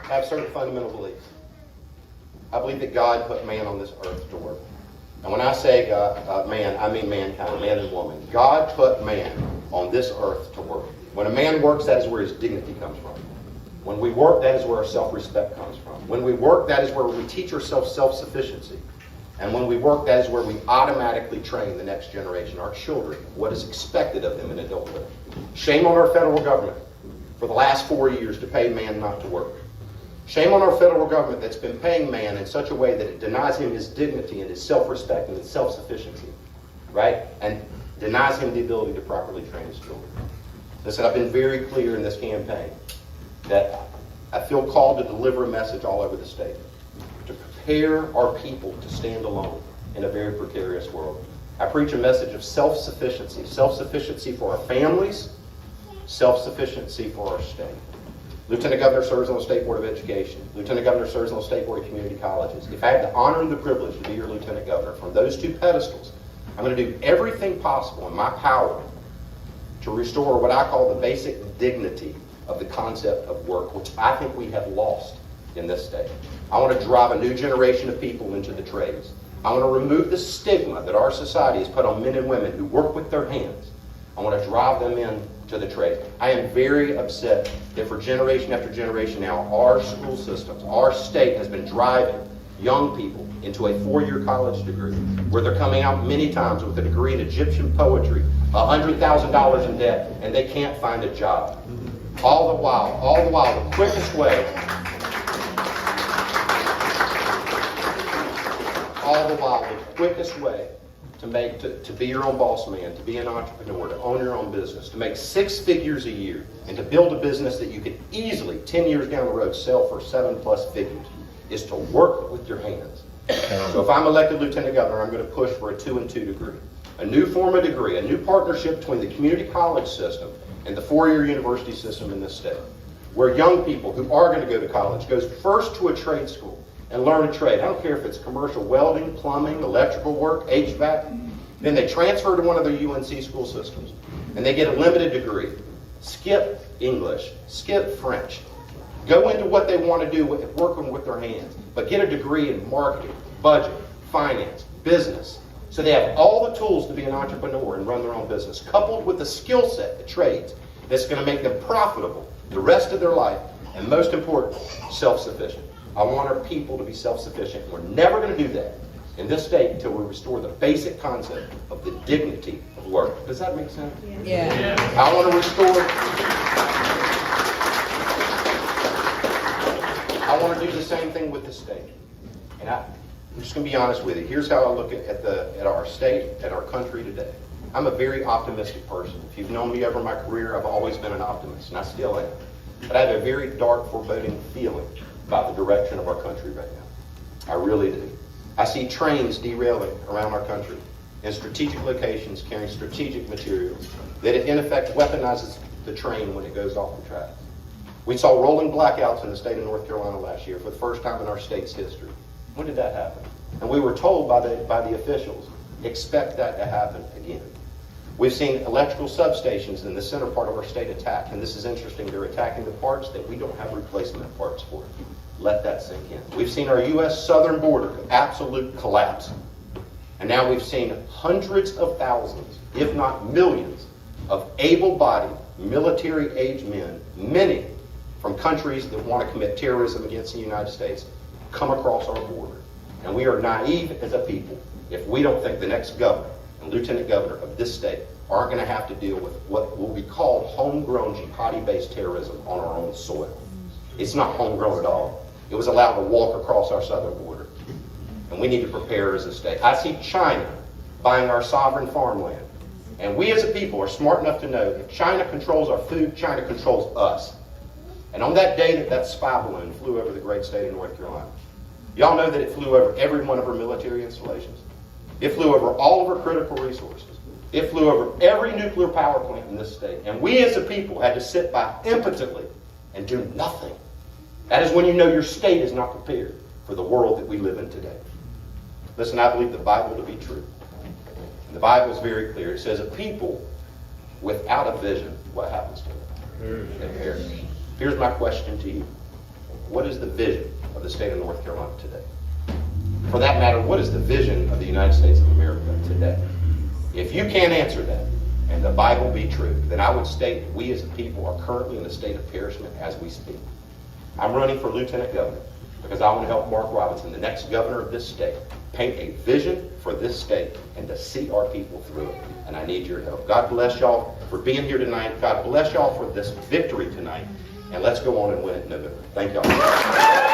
have certain fundamental beliefs. I believe that God put man on this earth to work. And when I say man, I mean mankind, man and woman. God put man on this earth to work. When a man works, that is where his dignity comes from. When we work, that is where our self-respect comes from. When we work, that is where we teach ourselves self-sufficiency. And when we work, that is where we automatically train the next generation, our children, what is expected of them in adulthood. Shame on our federal government for the last 4 years to pay man not to work. Shame on our federal government that's been paying man in such a way that it denies him his dignity and his self-respect and his self-sufficiency, right? And denies him the ability to properly train his children. Listen, I've been very clear in this campaign that I feel called to deliver a message all over the state, to prepare our people to stand alone in a very precarious world. I preach a message of self-sufficiency for our families, self-sufficiency for our state. Lieutenant Governor serves on the State Board of Education. Lieutenant Governor serves on the State Board of Community Colleges. If I have the honor and the privilege to be your Lieutenant Governor, from those two pedestals, I'm going to do everything possible in my power to restore what I call the basic dignity of the concept of work, which I think we have lost in this state. I want to drive a new generation of people into the trades. I want to remove the stigma that our society has put on men and women who work with their hands. I want to drive them into the trade. I am very upset that for generation after generation now, our school systems, our state has been driving young people into a 4-year college degree where they're coming out many times with a degree in Egyptian poetry, $100,000 in debt, and they can't find a job. All the while, the quickest way to be your own boss man, to be an entrepreneur, to own your own business, to make 6 figures a year, and to build a business that you could easily, 10 years down the road, sell for 7+ figures, is to work with your hands. So if I'm elected Lieutenant Governor, I'm going to push for a 2 and 2 degree. A new form of degree, a new partnership between the community college system and the 4-year university system in this state, where young people who are going to go to college goes first to a trade school and learn a trade. I don't care if it's commercial welding, plumbing, electrical work, HVAC. Then they transfer to one of the UNC school systems and they get a limited degree. Skip English, skip French. Go into what they want to do with working with their hands, but get a degree in marketing, budget, finance, business. So they have all the tools to be an entrepreneur and run their own business, coupled with the skill set, the trades, that's going to make them profitable the rest of their life, and most important, self-sufficient. I want our people to be self-sufficient. We're never going to do that in this state until we restore the basic concept of the dignity of work. Does that make sense? Yeah. I want to do the same thing with the state. And I'm just going to be honest with you. Here's how I look at our state, at our country today. I'm a very optimistic person. If you've known me over my career, I've always been an optimist, and I still am. But I have a very dark, foreboding feeling about the direction of our country right now. I really do. I see trains derailing around our country in strategic locations carrying strategic materials that in effect weaponizes the train when it goes off the track. We saw rolling blackouts in the state of North Carolina last year for the first time in our state's history. When did that happen? And we were told by the officials, expect that to happen again. We've seen electrical substations in the center part of our state attacked, and this is interesting, they're attacking the parts that we don't have replacement parts for. Let that sink in. We've seen our U.S. southern border absolute collapse. And now we've seen hundreds of thousands, if not millions, of able-bodied, military-age men, many from countries that want to commit terrorism against the United States, come across our border. And we are naive as a people if we don't think the next governor and lieutenant governor of this state aren't going to have to deal with what will be called homegrown jihadi-based terrorism on our own soil. It's not homegrown at all. It was allowed to walk across our southern border. And we need to prepare as a state. I see China buying our sovereign farmland. And we as a people are smart enough to know if China controls our food, China controls us. And on that day that spy balloon flew over the great state of North Carolina, y'all know that it flew over every one of our military installations. It flew over all of our critical resources. It flew over every nuclear power plant in this state. And we as a people had to sit by impotently and do nothing. That is when you know your state is not prepared for the world that we live in today. Listen, I believe the Bible to be true. And the Bible is very clear. It says a people without a vision, what happens to them? They perish. Here's my question to you. what is the vision of the state of North Carolina today? For that matter, what is the vision of the United States of America today? If you can't answer that, and the Bible be true, then I would state that we as a people are currently in a state of perishment as we speak. I'm running for lieutenant governor because I want to help Mark Robinson, the next governor of this state, paint a vision for this state and to see our people through it. And I need your help. God bless y'all for being here tonight. God bless y'all for this victory tonight. And let's go on and win it in November. Thank y'all.